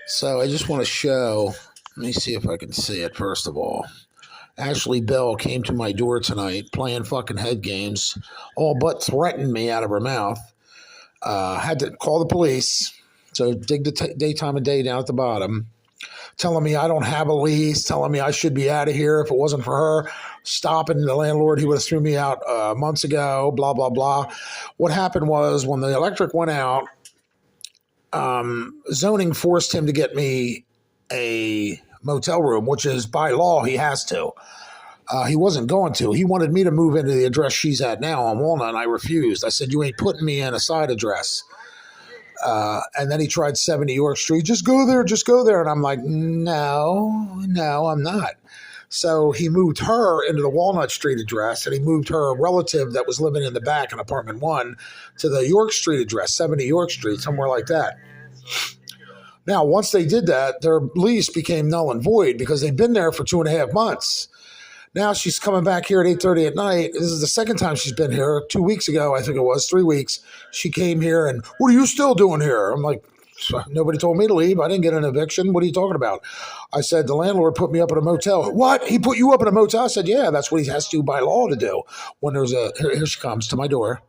So I just want to show, let me see if I can see it first of all. Ashley Belle came to my door tonight playing fucking head games, all but threatened me out of her mouth. Had to call the police. So dig the daytime and day down at the bottom. Telling me I don't have a lease, telling me I should be out of here if it wasn't for her stopping the landlord. He would have threw me out months ago, blah, blah, blah. What happened was when the electric went out, zoning forced him to get me a motel room, which is by law he has to. He wasn't going to. He wanted me to move into the address she's at now on Walnut, and I refused. I said, you ain't putting me in a side address. And then he tried 70 York Street. Just go there, just go there. And I'm like, no, I'm not. So he moved her into the Walnut Street address, and he moved her relative that was living in the back in apartment 1 to the York Street address, 70 York Street, somewhere like that. Now, once they did that, their lease became null and void because they'd been there for 2.5 months. Now she's coming back here at 8:30 at night. This is the second time she's been here. 2 weeks ago, I think it was, 3 weeks. She came here and, what are you still doing here? I'm like, nobody told me to leave. I didn't get an eviction. What are you talking about? I said, the landlord put me up at a motel. What? He put you up at a motel? I said, yeah, that's what he has to by law to do. When there's here she comes to my door.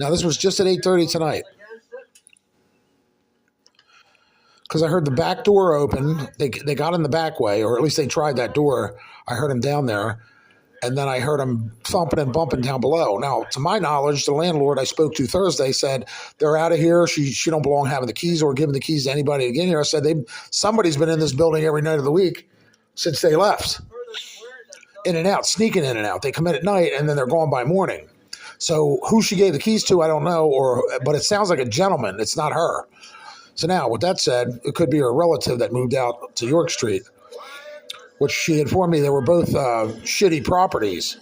Now, this was just at 8:30 tonight. Because I heard the back door open. They got in the back way, or at least they tried that door. I heard him down there, and then I heard him thumping and bumping down below. Now, to my knowledge, the landlord I spoke to Thursday said they're out of here. She don't belong having the keys or giving the keys to anybody to get here. I said somebody's been in this building every night of the week since they left. In and out, sneaking in and out. They come in at night, and then they're gone by morning. So who she gave the keys to, I don't know, but it sounds like a gentleman. It's not her. So now, with that said, it could be her relative that moved out to York Street, which she informed me they were both shitty properties.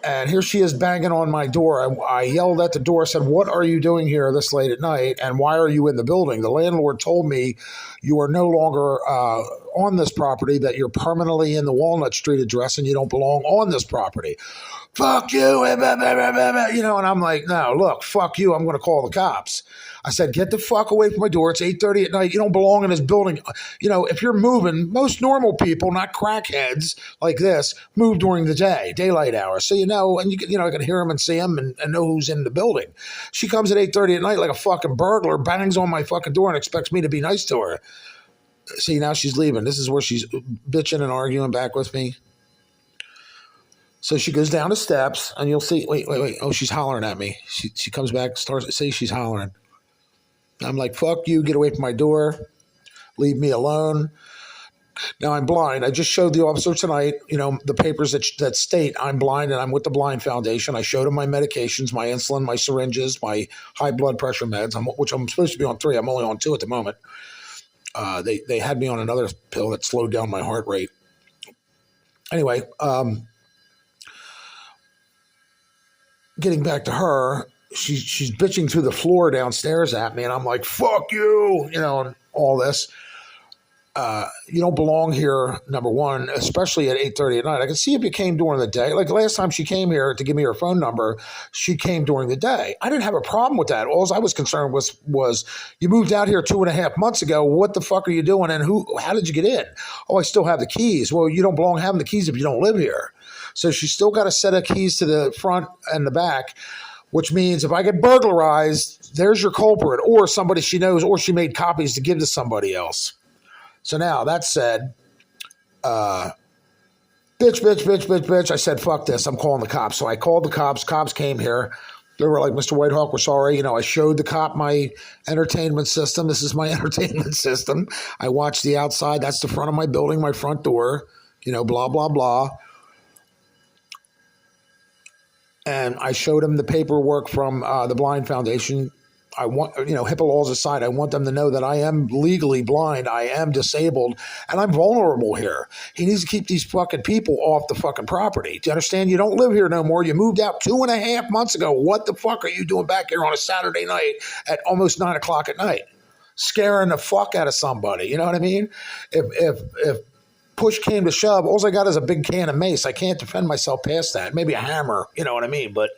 And here she is banging on my door. I yelled at the door, said, what are you doing here this late at night, and why are you in the building? The landlord told me you are no longer on this property, that you're permanently in the Walnut Street address and you don't belong on this property. Fuck you, and I'm like, no, look, fuck you, I'm going to call the cops. I said, get the fuck away from my door. It's 8:30 at night. You don't belong in this building. If you're moving, most normal people, not crackheads like this, move during the day, daylight hours. So, and I can hear them and see them and know who's in the building. She comes at 8:30 at night like a fucking burglar, bangs on my fucking door and expects me to be nice to her. See, now she's leaving. This is where she's bitching and arguing back with me. So she goes down the steps, and you'll see, wait. Oh, she's hollering at me. She comes back, starts to say she's hollering. I'm like, fuck you, get away from my door, leave me alone. Now I'm blind. I just showed the officer tonight, the papers that state I'm blind and I'm with the Blind Foundation. I showed him my medications, my insulin, my syringes, my high blood pressure meds, which I'm supposed to be on 3. I'm only on 2 at the moment. They had me on another pill that slowed down my heart rate. Anyway, getting back to her, she's bitching through the floor downstairs at me, and I'm like, fuck you, and all this. You don't belong here, number one, especially at 8:30 at night. I can see if you came during the day. Like last time she came here to give me her phone number, she came during the day. I didn't have a problem with that. All I was concerned was you moved out here 2.5 months ago. What the fuck are you doing, and how did you get in? Oh, I still have the keys. Well, you don't belong having the keys if you don't live here. So she's still got a set of keys to the front and the back, which means if I get burglarized, there's your culprit, or somebody she knows, or she made copies to give to somebody else. So now, that said, bitch. I said, fuck this, I'm calling the cops. So I called the cops. Cops came here. They were like, Mr. Whitehawk, we're sorry. I showed the cop my entertainment system. This is my entertainment system. I watched the outside. That's the front of my building, my front door, blah, blah, blah. And I showed him the paperwork from the Blind Foundation. I want, HIPAA laws aside, I want them to know that I am legally blind, I am disabled, and I'm vulnerable here. He needs to keep these fucking people off the fucking property. Do you understand? You don't live here no more. You moved out 2.5 months ago. What the fuck are you doing back here on a Saturday night at almost 9 o'clock at night? Scaring the fuck out of somebody. You know what I mean? If push came to shove, all I got is a big can of mace. I can't defend myself past that. Maybe a hammer, you know what I mean? But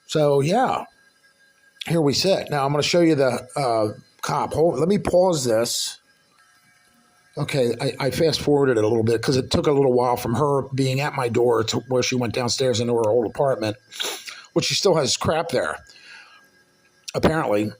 so, yeah. here we sit. Now I'm going to show you the cop. Let me pause this. Okay, I fast forwarded it a little bit because it took a little while from her being at my door to where she went downstairs into her old apartment, which she still has crap there, apparently.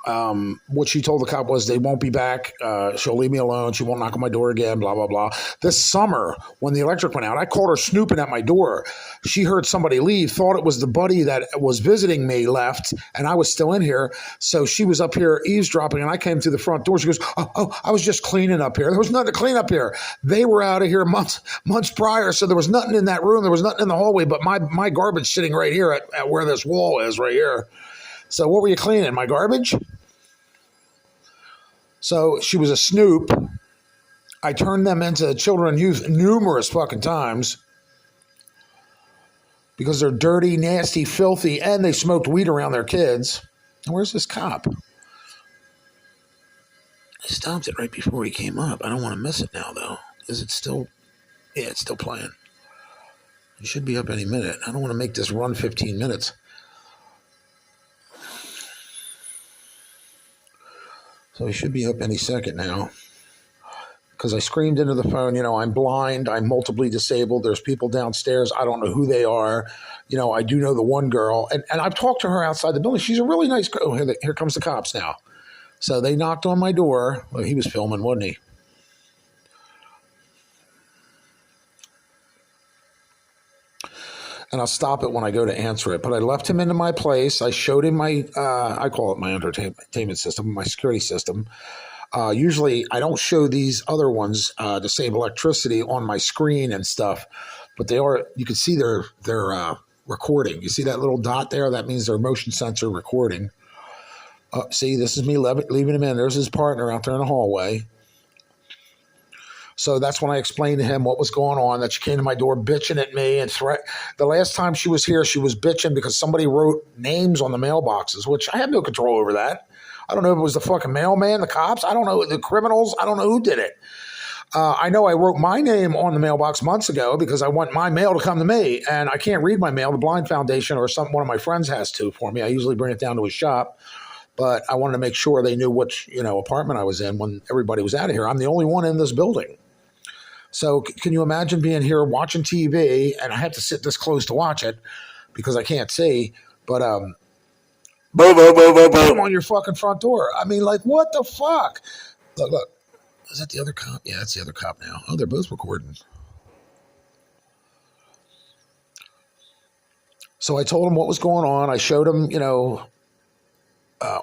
What she told the cop was they won't be back. She'll leave me alone. She won't knock on my door again, blah, blah, blah. This summer, when the electric went out, I called her snooping at my door. She heard somebody leave, thought it was the buddy that was visiting me left, and I was still in here. So she was up here eavesdropping, and I came through the front door. She goes, oh, I was just cleaning up here. There was nothing to clean up here. They were out of here months prior, so there was nothing in that room. There was nothing in the hallway, but my garbage sitting right here at where this wall is right here. So what were you cleaning? My garbage? So she was a snoop. I turned them into children and youth numerous fucking times because they're dirty, nasty, filthy, and they smoked weed around their kids. And where's this cop? I stopped it right before he came up. I don't want to miss it now, though. Is it still? Yeah, it's still playing. It should be up any minute. I don't want to make this run 15 minutes. So he should be up any second now. Because I screamed into the phone, I'm blind, I'm multiply disabled, there's people downstairs, I don't know who they are. I do know the one girl. And I've talked to her outside the building. She's a really nice girl. Oh, here comes the cops now. So they knocked on my door. Well, he was filming, wasn't he? And I'll stop it when I go to answer it. But I left him into my place. I showed him my, I call it my entertainment system, my security system. Usually I don't show these other ones to save electricity on my screen and stuff. But you can see they're recording. You see that little dot there? That means they're motion sensor recording. See, this is me leaving him in. There's his partner out there in the hallway. So that's when I explained to him what was going on, that she came to my door bitching at me and the last time she was here, she was bitching because somebody wrote names on the mailboxes, which I have no control over that. I don't know if it was the fucking mailman, the cops. I don't know, the criminals. I don't know who did it. I know I wrote my name on the mailbox months ago because I want my mail to come to me, and I can't read my mail. The Blind Foundation or one of my friends has to for me. I usually bring it down to his shop, but I wanted to make sure they knew which apartment I was in when everybody was out of here. I'm the only one in this building. So can you imagine being here watching TV, and I have to sit this close to watch it because I can't see, but boom, boom, boom, boom, boom, boom on your fucking front door. I mean, like, what the fuck? Look. Is that the other cop? Yeah, that's the other cop now. Oh, they're both recording. So I told him what was going on. I showed him,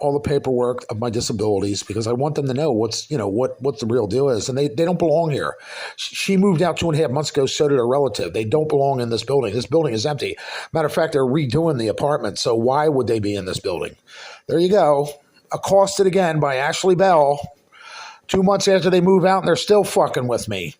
all the paperwork of my disabilities because I want them to know what the real deal is. And they don't belong here. She moved out 2.5 months ago. So did her relative. They don't belong in this building. This building is empty. Matter of fact, they're redoing the apartment. So why would they be in this building? There you go. Accosted again by Ashley Belle. 2 months after they move out, and they're still fucking with me.